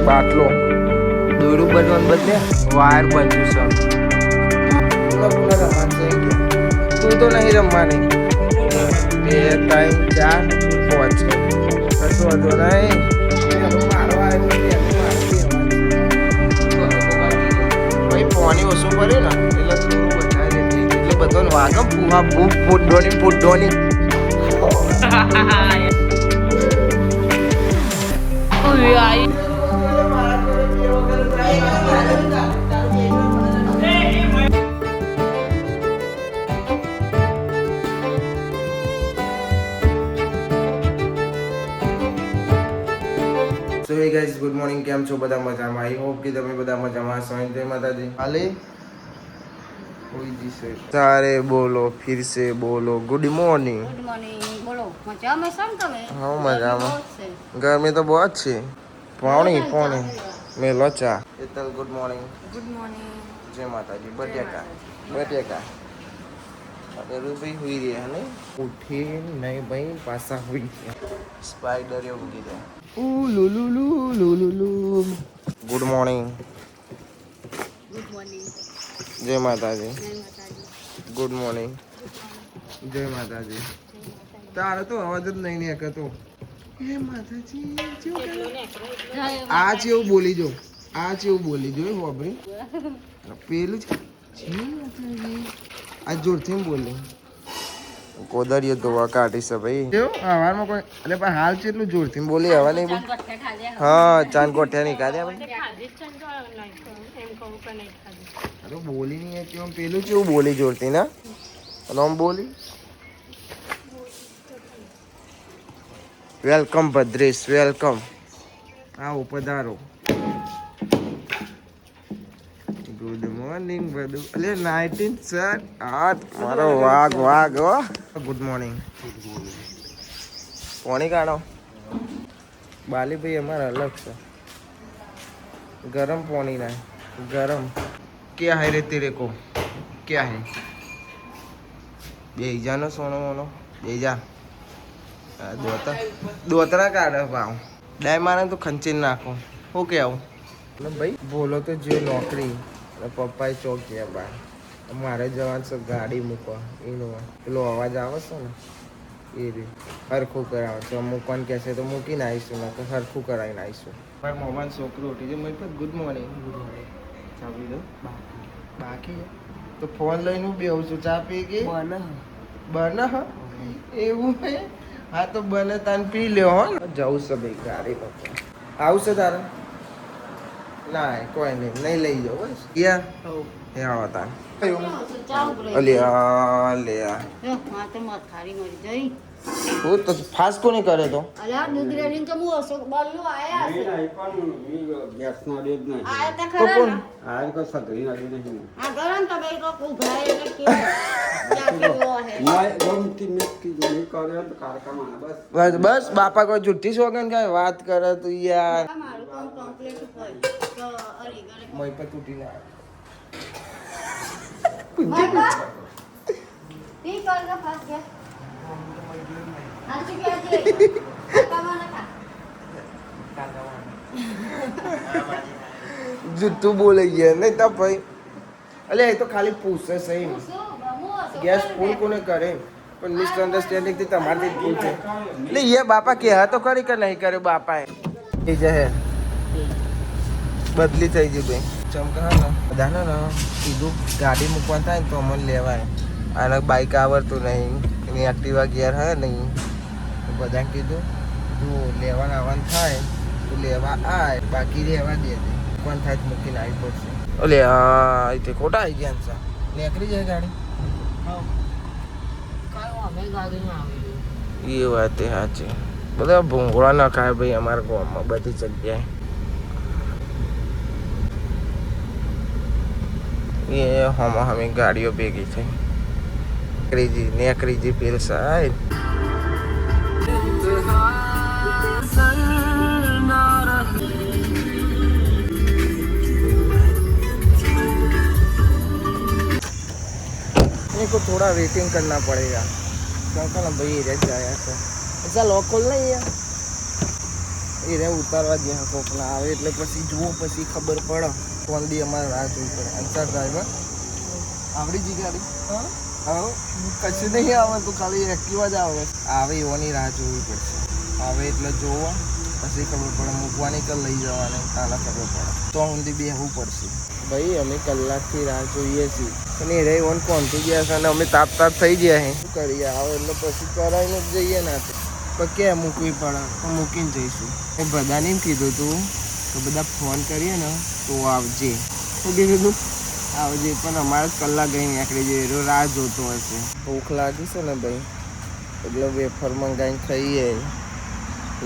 બાટલો દોરું બનવાનું બદલે વાયર બન્યું છે. તું તો નહીં રમવાની. 2 3 4 5 કશું વાંધો નહીં. પાણી ઓછું પડે ને એટલે થોડું વધારે એટલે બધો વાગમ પૂહા ભૂખ ફૂટોની સો હે ગાઈઝ ગુડ મોર્નિંગ. કેમ છો બધા મજામાં? આઈ હોપ કે તમે બધા મજામાં હશો. જય માતાજી. હાલે सारे बोलो फिर से बोलो गुड मॉर्निंग. गुड मॉर्निंग बोलो. मजा में सर તમે? हाँ मजा में. गर्मी तो बहुत છે. पानी में लोचा. इतल गुड मॉर्निंग. Good morning. जय माताजी. बटेका अरे रूबी हुई रही है नहीं उठी नहीं भाई पासा हुई स्पाइडर ये उगी है. Good morning. Good morning. जय माताजी. जय माताजी. Good morning. जय माताजी. તારે તો અવાજ જ નહીં નીકળતો. જય માતાજી. આ જેવું બોલી જો. હોબરી પેલું જ જય માતાજી. આ જોરથી બોલે. કોદરીઓ તો કાઢી છે ભાઈ. જો હવારમાં કોઈ એટલે પણ હાલ છે એટલું જોરથી બોલી હવા નહીં બોલ. હા ચાંદ કોઠ્યા નહીં કાઢ્યા ભાઈ. અરે બોલી નહીં કેમ પેલું કેવું બોલી જોરથી ના આમ બોલી. Welcome Bhadresh welcome. આવો પધારો. ગુડ મોર્નિંગ બધું એટલે 19 સર આ મારો વાઘ હો. Good morning. કોની કાઢો બાલી ભાઈ અમારા અલગ છે. ગરમ પાણી ના गरम क्या है रे तेरे को क्या है बेजा नो सोनो मोनो बेजा दोतरा काढ़ पाऊँ डाय मारे तो खंचीन नाखो हो क्या हो भाई बोलो तो जो नौकरी पप्पा चौक गया बार मारे जवान सब गाड़ी मूको पेलो अवाज आवे छे ने ए रे हरखू करावे छे मूकवान कहेशे तो मूकीने आवीशुं ने हरखू करावीने आवीशुं. मारी मोबाइल छोकरो उठी गयो. मैं गुड मॉर्निंग चावी दो बाकी तो फोन लઈને હું બેહું છું. ચા પી ગઈ બને એવું હે? હા તો બને તાન પી લ્યો હો. જવું છે ભાઈ ગાડી પપ્પા આવશે તારે ના કોઈ નહીં લઈ જાવ બસ યા હે આવો તાન અલ્યા હા તો મત ખારી મરી જઈ. હું તો ફાસ્ટ કોને કરે તો અલ્યા દૂધ રેડીને તો હું અશોક બાલનો આયા છે. ગેસ નો ડેજ નહીં આયા તા તો ખરા કોણ ને? આ કો સગરી ના ડેજ નહીં આ ગરમ તો ભાઈ કો ઉભરાય એટલે કેવો હે मैं गमती में की जो नहीं करे तो कारखाना बस બસ બાપા કોઈ જુઠ્ઠી સોગન કાંઈ વાત કરે તું યાર. મારું કામ કમ્પ્લીટ હોય તો અરે ગરે મય પર તૂટી ના બાબા તી કર દો ફાસ્ટ કે આજી કે આજી કામના ખા જુઠ્ઠું બોલે ગયા નહીં તો ભાઈ અલે એ તો ખાલી પૂછે સહી ગેસ ફૂલ કોને કરે પણ મિસઅન્ડરસ્ટેન્ડિંગ થી તમારી જ ભૂલ છે. એટલે એ બાપા કે હા તો કરી કે નહીં કરે બાપાએ એ જે હે બદલી થઈ ગઈ ભાઈ ચમકા ને બધાને ને કીધું ગાડી મૂકવાનું થાય ને તો અમને લેવાય. આને બાઇક આવડતું નહીં એની એક્ટિવા ગિયર હે નહીં તો બધાને કીધું તું લેવાનું આવવાનું થાય તું લેવા આય બાકી રહેવા દે કોણ થાય તો મૂકીને આવી પડશે. ઓલે હા એ ખોટા આવી ગયા છે નીકળી જાય ગાડી. એ વાત એ સાચી. બધા ભૂંગળા ન ખાય ભાઈ અમારા ગામમાં બધી જગ્યાએ. એ હમણાં અમે ગાડીઓ ભેગી થઈ નેકરીજી પેલ સાહેબ अपने को थोड़ा वेटिंग करना पड़ेगा क्योंकि ना भाई ये जाया तो अच्छा लॉक खोल नहीं यार એ ઉતારવા જ્યાં કોકના આવે એટલે પછી જુઓ પછી ખબર પડે કોણ દી અમારે રાહ જોવી પડે અંસાર ડ્રાઈવર આવડી જી ગાડી હા કશું નહીં આવે તો ખાલી એક્ટિવા જ આવે એવાની રાહ જોવી પડશે આવે એટલે જોવા પછી ખબર પડે મૂકવાની કે લઈ જવાની તાલા ખબર પડે તો સુધી બેસવું પડશે ભાઈ અમે કલાકથી રાહ જોઈએ છીએ અને એ ઓન કોણથી ગયા છે અને અમે તાપ થઈ ગયા હે શું કરીએ આવે એટલે પછી કરાવીને જ જઈએ ના પણ ક્યાં મૂકવી પડે તો મૂકીને જઈશું એ બધાને એમ કીધું તું તો બધા ફોન કરીએ ને તો આવજે શું કીધું તું આવજે પણ અમારે કલાક ગઈ નીકળી જઈએ રાહ જોતો હશે ભૂખ લાગી છે ને ભાઈ એટલે વેફર મંગાવીને ખાઈએ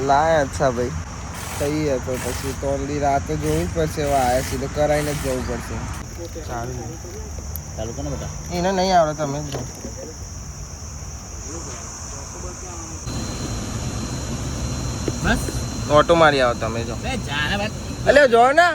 લાયા અચ્છા ભાઈ ખાઈએ તો પછી તો ઓલી રાતે જોવી જ પડશે હવે આવ્યા છે તો કરાવીને જ જવું પડશે ચાલુ કરો બેટા એને નહીં આવડે તમે જ બસ ઓટો મારી આવો તમે જો અલે જો ના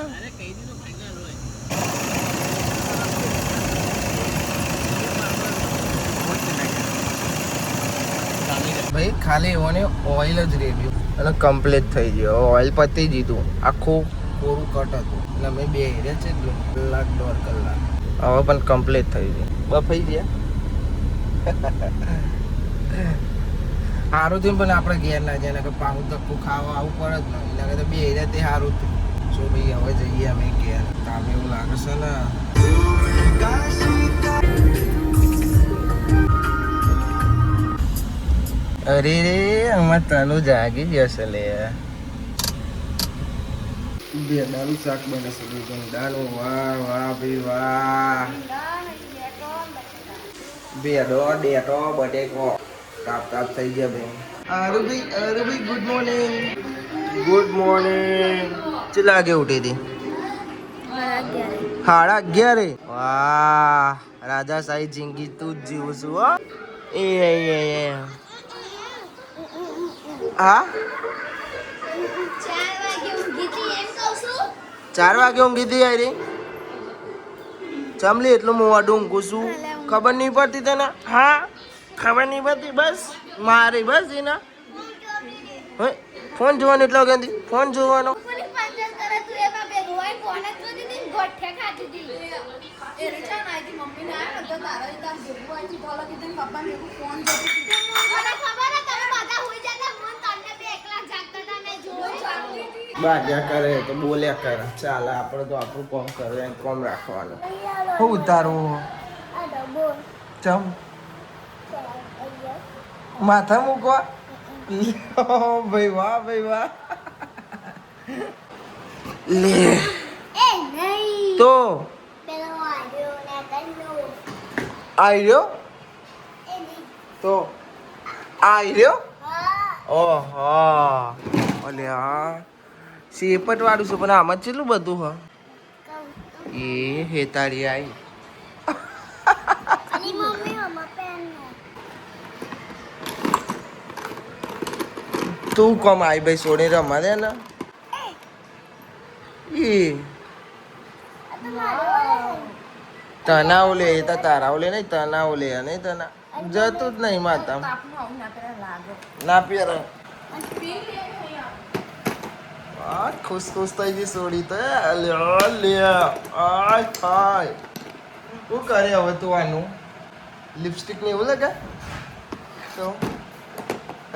ભાઈ ખાલી એઓને ઓઇલ જ રેડ્યું અને કમ્પ્લીટ થઈ ગયો ઓઇલ પતી દીધું આખું કોરું કટ હતું એટલે અમે બે હેર્યા છે એટલું કલાક 1.5 કલાક હવે પણ કમ્પ્લીટ થઈ ગયું બફાઈ ગયા સારું થયું પણ આપણે ઘેર ના જાય કે પાઉં ધક્કું ખાવા આવું પડે જ ને એના કરતા બે હેર્યા તે સારું થયું શું ભાઈ હવે જઈએ અમે ઘેર કામ એવું લાગે છે ને અરે રે આમાં તનુ જાગી જશે લે ભેંડાનું શાક બને છે ભેંડાનું વાહ વાહ ભાઈ વાહ ભેંડો ડેટો બટેકો તાપ થઈ ગયા ભાઈ અરે ભાઈ ગુડ મોર્નિંગ ચલા આગે ઉઠી હતી 11:30 વાહ રાજા સાઈ જિંદગી તું જ જીવું છું હો એ હા 4 વાગે ઊંઘી હતી યાર ચમલી એટલું મોડું ઊંઘું છું ખબર નહીં પડતી તને હા ખબર નહીં પડતી બસ મારી બસ એના ફોન જોવાનો એટલો ગંદી ફોન જોવાનો બાગ્યા કરે તો બોલ્યા કરે ચાલે આપણે તો આપણું કોમ કરે કોમ રાખવાનું હું ઉતારવું ચમ માથા મૂકવા ભાઈ વાહ લે તો આયરો તો આયરો ઓહો ઓલે હા શેપટ વાળું છે પણ આમાં કેટલું બધું હ એ હેતાળી આવી તું કોમ આવી ભાઈ સોની રમવા દે ને એ તનાવ લે તો તારાવ લે નહીં તનાવ લે નહીં તના જતું જ નહીં માતા ના પહેરે ખુશ થઈ ગઈ સોડી તો લે આય શું કરે હવે તું આનું લિપસ્ટિક ને એવું લગે તો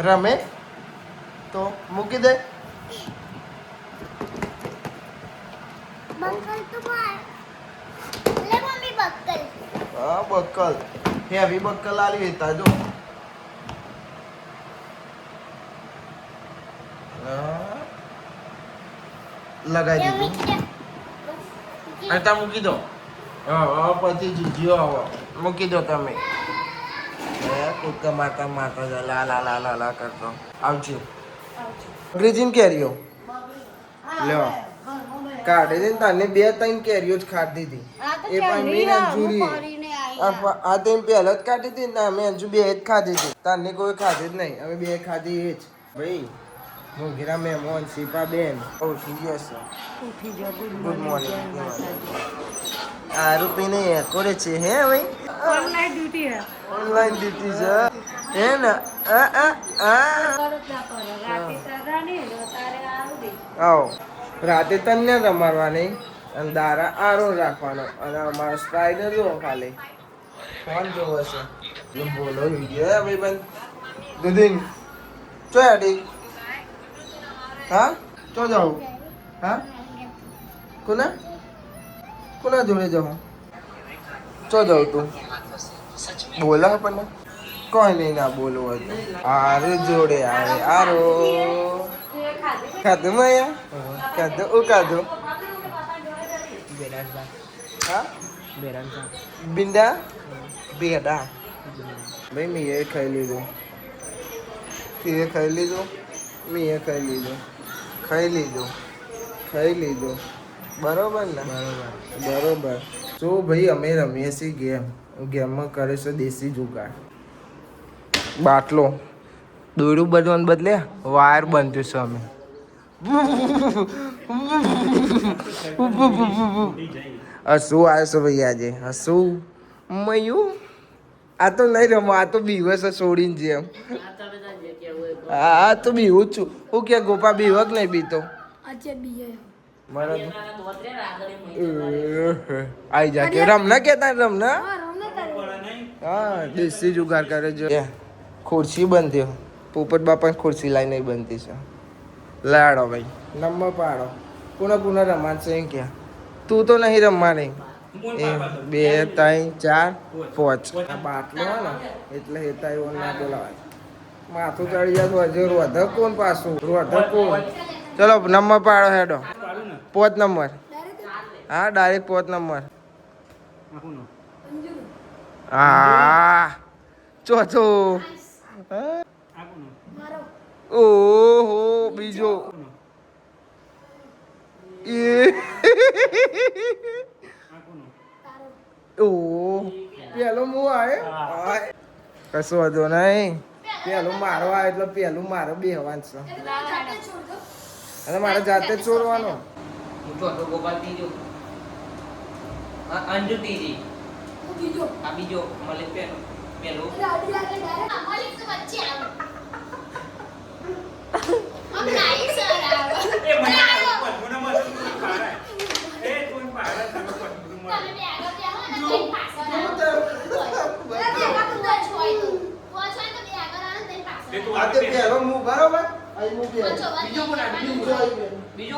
રમે તો મૂકી દે હા બક્કલ હેવી બક્કલ આલી હતા જો લગાવી દીધું આ મૂકી દો હા પછી જીજીઓ આવો મૂકી દો તમે કૂદકા માતા લા કરતો આવજો અંગ્રેજીને કેરીઓ લ્યો કાઢી દે તને 2-3 કેરીઓ જ ખાધી હતી એ પણ મીન અંજુરી આ તેમ પહેલા જ કાઢી હતી ને અમે અંજુ 2 જ ખાધી હતી તને કોઈ ખાધી જ નહીં અમે 2 ખાધી એ જ ભાઈ મોગીરા મહેમાન શિપા બેન ઉઠી ગયો છે ગુડ મોર્નિંગ આ રૂપીને કોરે છે હે ભાઈ ઓનલાઈન ડ્યુટી હે ઓનલાઈન ડ્યુટી છે હે ને રાતે તરાની તારે આવું દે આવો રાતે તને રમાડવાની અને દારા આરો રાખવાનો અને અમારો સ્પાઈડર જો ખાલી ફોન જોવો છે એમ બોલો વિડીયો હે ભાઈ બંધ દુદીન ચો યાડી હા ચો જાઉં હા કોના કોના જોડે જાઉં ચો જાઉં તું બોલા આપણને કોઈ નહીં ના બોલવું હોય તો આરો જોડે આવે આરો ખાધું મયા ખાધું ઓ ખાધું હા બિંડા બેડા ભાઈ મેં એ ખાઈ લીધું તીએ ખાઈ લીધું મેં એ ખાઈ લીધું ખાઈ લીધું બરોબર ને બરોબર તો ભાઈ અમે રમીએ છીએ ગેમમાં કરે છે દેશી જુગાડ બાટલો દોરડું બનવાનું બદલે વાયર બનતું છે અમે હસું આવ્યો છે ભાઈ આજે હસું મયું આ તો નહીં રમો આ તો બીવે છે છોડીને જેમ હા તો બીવું જ છું હું કે ગોપા બીવક નહીં બીતો આઈ જા કે રમના કેતા રમના હા દેશી જુગાર કરે જો ખુરશી બંધી પોપટ બાપા ખુરશી લાઈ નહીં બનતી છે લાડો ભાઈ નંબર પાડો પુનઃ રમાડશે એમ ક્યાં તું તો નહીં રમવાની 1 2 3 4 5 આ બાટલો હોય ને એટલે હેતા એવો ના બોલાવાય માથું ચડી જાય તો હજુ રોધક કોણ પાછું રોધક કોણ ચલો નંબર પાડો હેડો 5 નંબર હા ડાયરેક્ટ 5 નંબર હા ચોથો ઓહો બીજો એ ઓહ પેલો હું આવે કશું વાંધો નહીં પેલું મારો આવે એટલે પેલું મારો બેહવાન છે અને મારે જાતે જ છોડવાનો ચોથો ગોપાલ ત્રીજો અંજુ ત્રીજી આ બીજો મલિક પેલો પેલો હું બરોબર બીજો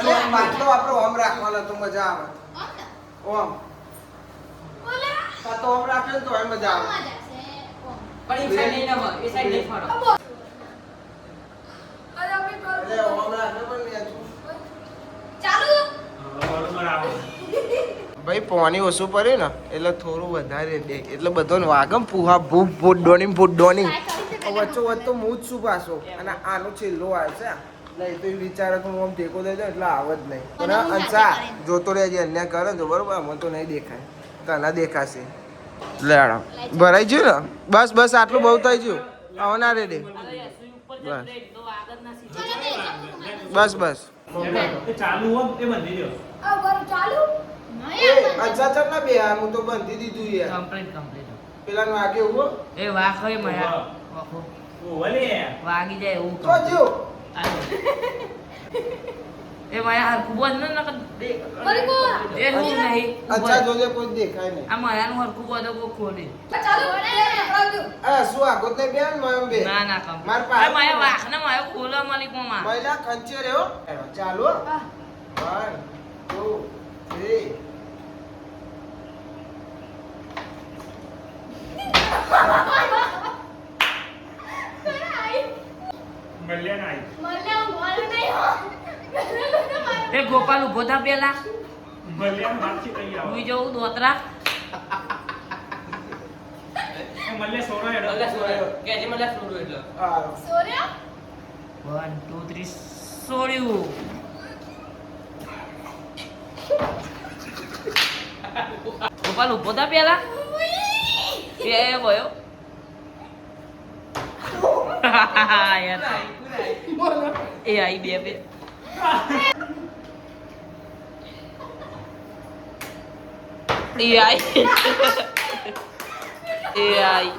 કોણ માટલો આપણો ઓમ રાખવાનો તો મજા આવે ઓમ તો ઓમ રાખે ને તો મજા આવે પણ એ સાઈડ નહીં નમક એ સાઈડ નહીં ફાડો એટલે ઓમ રાખે પણ ભાઈ પાણી ઓછું પડે ને એટલે થોડું વધારે દે એટલે બધાને વાગમ પુહા ભૂપ ફૂડોની વચ્ચો વચ્ચો હું જ છું પાછો અને આનો છેલ્લો આવે છે નહીં તો એ વિચારે કે હું આમ ટેકો દઈ દઉં એટલે આવ જ નહીં અને અંસા જોતો રહેજે અન્ય કરે તો બરોબર મને તો નહીં દેખાય તને દેખાશે લેડો ભરાઈ ગયું ને બસ બસ આટલું બહુ થઈ ગયું આવો ના રે બસ બસ ચાલુ હો એ બંધી દો અચ્છા ચાલ ના બે હું તો બંધી દીધું યાર કમ્પ્લીટ પેલા વાગે ઉભો એ વાખો એ મયા વાખો ઓલે વાગી જાય એવું તો જો એ મયા હરખું બોલ ન નક એ હું નહીં અચ્છા જોજે કોઈ દેખાય નહીં આ મયાનું હરખું બોલ કો ખોલી આ શું આખો તે બેન મયમ બે ના કમ માર એ પાસે મયા વાખ ને મયા ખોલો મલિક માં મહિલા ખંચે રહ્યો ચાલો 1 2 3 મલ્યા એ ગોપાલ ઉભો થા પેલા મલ્યા મારથી કઈ આવો હું જોઉં દોતરા મલ્યા સોરો હેડો કે જે મલ્યા સોરો એટલે આ 1 2 3 સોર્યું ગોપાલ ઉભો થા પેલા એ બોયો યાર એ આઈ બે AI. AI.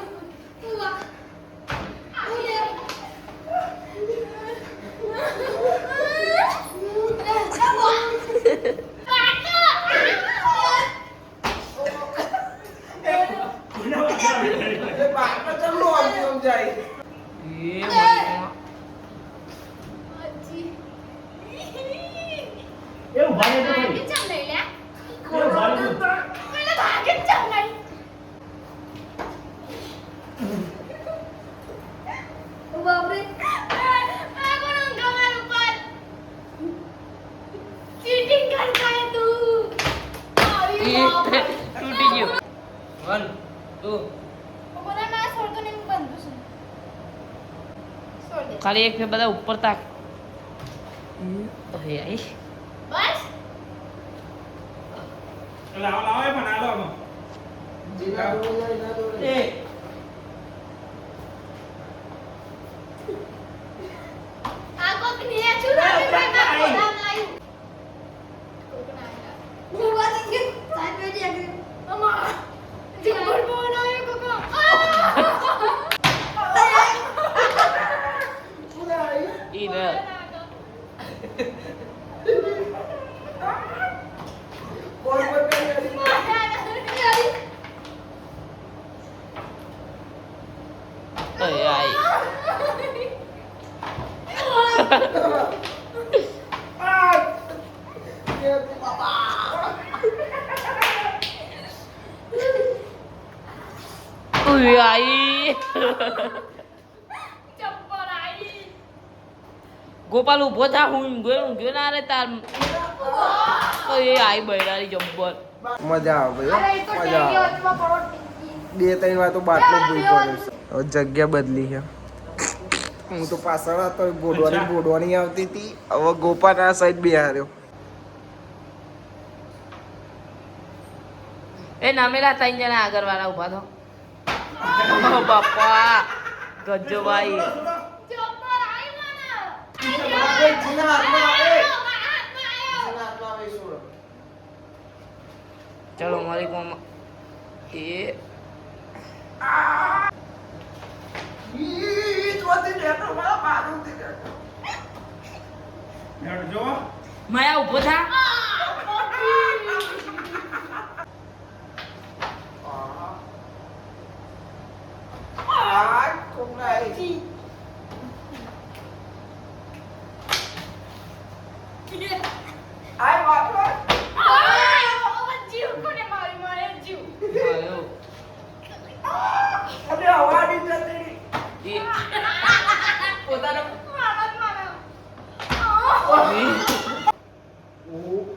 એ બાપને ચમલો આમ સમજાય એવું ભાઈ તો ભાઈ એવું ભાઈ તો તૂટી ગયો 1 2 ખાલી એક ફે બધા ઉપર તાક AI. લાવો લાવો એ પણ આલો આમાં જીના દોડે ના દોડે એ Ina. બોલ બોલ કરી AI. AI. ગોપાલ ઉભો થા હું ગયો ના રે તાર તો એ આઈ બૈરાની જબ્બર મજા આવે ભાઈ મજા આવે 2-3 વાર તો બાટલો ભૂઈ પડ્યો છે હવે જગ્યા બદલી છે હું તો પાછળ હતો બોડવાની આવતી હતી હવે ગોપાલ આ સાઈડ બેહાર્યો એ નામેલા 3 જણા આગળ વાળા ઉભા થો ઓ બાપા ગજ્જોભાઈ ચલો મારી કોમ એ જો માયા ઉભો થા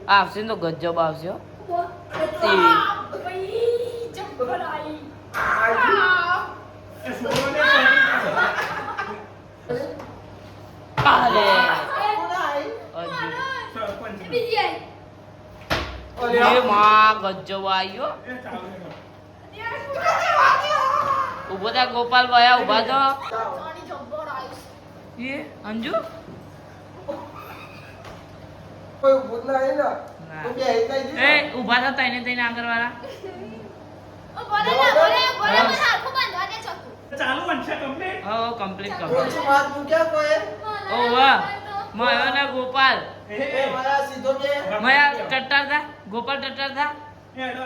આવશે ને તો ગજબ આવશે હો. એ સોનો ને અરે સરપંચ એ માં ગજબ આવ્યો એ ચાલુ ઉભો થા ગોપાલ ભાઈ ઉભા થો એ અંજુ કોઈ ઊભું જ ના આવે ને તો બેહી જાય છે. એ ઉભા થા તઈને આગળ વાળા ચાલુ વંશે કમ્પ્લીટ ઓ કમ્પ્લીટ ઓછી વાત મૂક્યા કોઈ ઓ વાહ મયો ને ગોપાલ એ મારા સીધો બે મયા ટટ્ટાર થા ગોપાલ ટટ્ટાર થા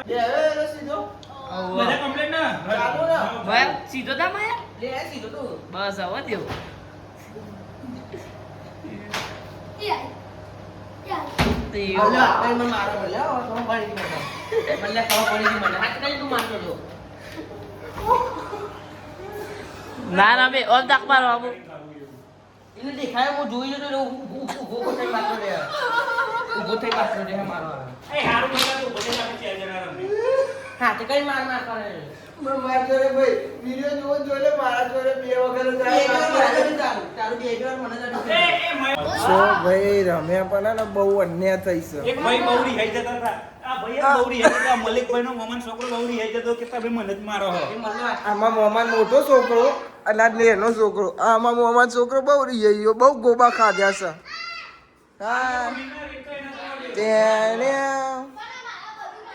બે હવે સીધો ઓ બધા વાહ કમ્પ્લીટ ના ચાલુ ને મયા સીધો થા મયા લે સીધો તું બસ આવો દેવ અલ્યા આપણે મને મારો બોલ્યા તો પાડી મને ખબર પડી મને હાથ કઈ તું મારતો તો ના ના બે ઓમ તાક મારો આબુ એને દેખાય હું જોઈ લેતો ઊભો થઈ મારતો રે ઊભો થઈ મારતો રે મારો એ હારું મને તો બધે આપણે ચાર જણા રમી હા તે કઈ માર માર કરે મને માર જોડે ભાઈ વિડિયો જોવો જોલે મારા જોડે બે વખત જાય તારું બે એકવાર મને એ મય સો ભાઈ રમ્યા પણ ને બહુ અન્યાય થઈ છે એક ભાઈ બૌરી હઈ જતા હતા આ ભૈયા બૌરી હઈ જતા મલિકભાઈ નો મોમન છોકરો બૌરી હઈ જતો કે તમે મને જ મારો હો આમાં મોમાન મોટો છોકરો અને આ લેનો છોકરો આમાં મોમાન છોકરો બહુ રહી ગયો બહુ ગોબા ખાધ્યા છે હા તેને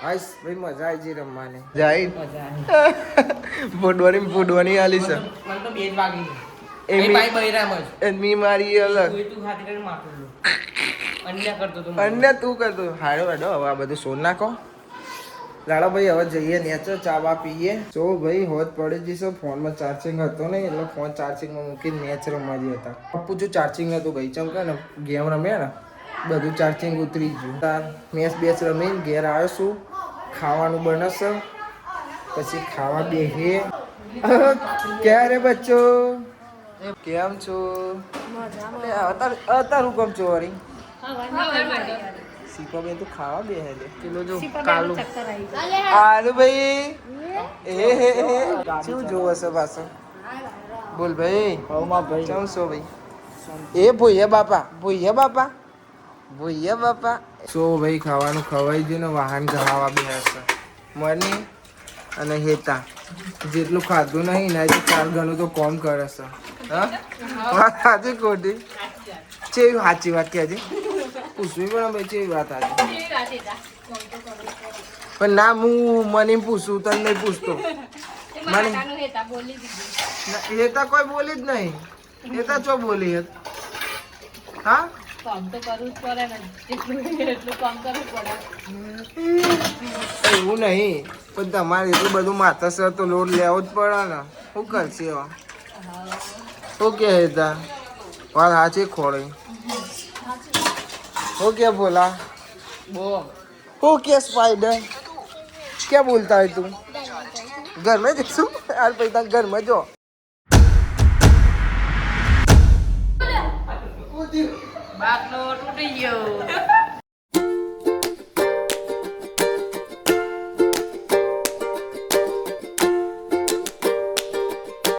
આઈસ ભાઈ મજા આવી જઈ રમવાની જાય ફૂડવાની આલી છે મને તો 2 જ વાગી એમી- ભાઈ બૈરામ જ એમી મારી અલગ તું ખાતી કરીને માથું લો અન્ય કરતો તો અન્ય તું કરતો હાડો હાડો હવે આ બધું સોન નાખો લાડો ભાઈ હવે જઈએ નેચર ચા બા પીએ જો ભાઈ હોત પડી જઈશું ફોનમાં ચાર્જિંગ હતો ને એટલે ફોન ચાર્જિંગમાં મૂકીને મેચ રમવા જઈએ હતા પપ્પુ જો ચાર્જિંગ હતું ભાઈ ચમ કે ને ગેમ રમ્યા ને બધું ચાર્જિંગ ઉતરી ગયું તાર મેચ બેચ રમીને ઘેર આવ્યો છું ખાવાનું બનશે પછી ખાવા બેસીએ ક્યારે બચ્ચો કેમ છો અત્યારે હું કેમ છો વરી શીપાબેન તું ખાવા બે હે પેલો જો કાલું આલુ ભાઈ એ હે શું જોવો છે પાછો બોલ ભાઈ કેમ છો ભાઈ એ ભૂયા બાપા સો ભાઈ ખાવાનું ખવાઈ ગયું ને વાહન ખાવા બે હશે મની અને હેતા જેટલું ખાધું નહીં ને એ 4 ગણું તો કોમ કરે છે હા વાત સાચી ખોટી ચેવી સાચી વાત કહેજે પૂછવી પણ ભાઈ ચેવી વાત સાચી પણ ના હું મને પૂછું તને નહીં પૂછતો મને હેતા કોઈ બોલી જ નહીં હેતા ચો બોલી હેત હા કામ તો કરવું જ પડે ને એટલું કામ કરવું પડે એવું નહીં પણ તમારે એટલું બધું માથા સર તો લોડ લેવો જ પડે ને શું કરશે એવા શું કે હેતા વાત સાચી ખોળી हो क्या बोला हो क्या स्पाइडर क्या बोलता है तू घर में देखो यार पैसा घर में जो બાટલો તૂટી ગયો